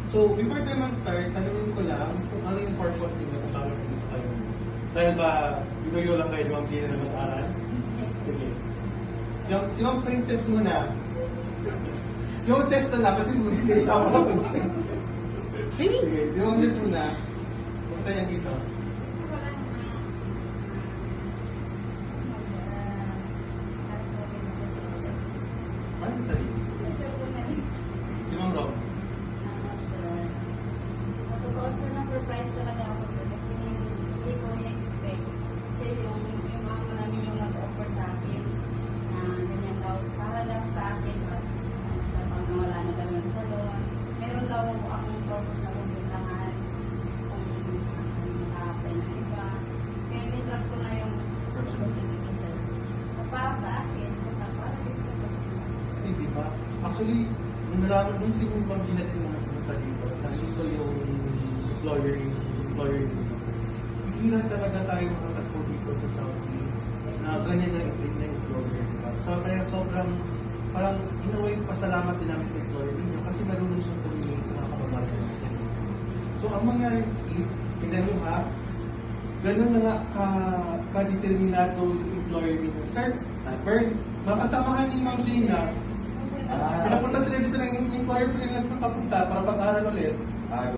So, before tayo mag-start, tanungin ko lang kung ano yung purpose ninyo kasama dito kayo. Dahil ba, binuyo lang kayo ni Ma'am Gina na mag-aral? Sige. Si Ma'am Princess muna. Si Ma'am Sesta na kasi hindi ako lang si Princess. Sige, si Ma'am Princess muna. Punta yan dito. Ano sa sarili? Si Ma'am Rob. Sa totoo sir, na-surprise talaga ako sir kasi hindi ko in-expect. Kasi yung mama namin yung nag-offer sa akin na ganyan daw, para daw sa akin at sa pangawala na kami ng salon. Meron daw akong purpose na pupuntahan kung makaka-apply ng iba. Kaya nitrap ko na yung opportunity sir. Para sa akin, para din sa Kasi di ba? Actually, nung nalaman nung si Ma'am Gina din naman pumunta dito, nakikita yung employer dito. Hihira talaga tayo makatagpo dito sa Saudi na ganyan na i-treat na employer. Diba? So, kaya sobrang parang in-away pasalamat din namin sa employer ninyo kasi marunong siyang tumingin sa mga kababayan natin. So, ang mangyari is, tingnan mo ha, ganun na nga ka-determinado yung employer ninyo. Sir, Bern, makasamahan ni Ma'am Gina. Pinapunta sila dito ng employer ko nila nagpapunta para pag-aral ulit.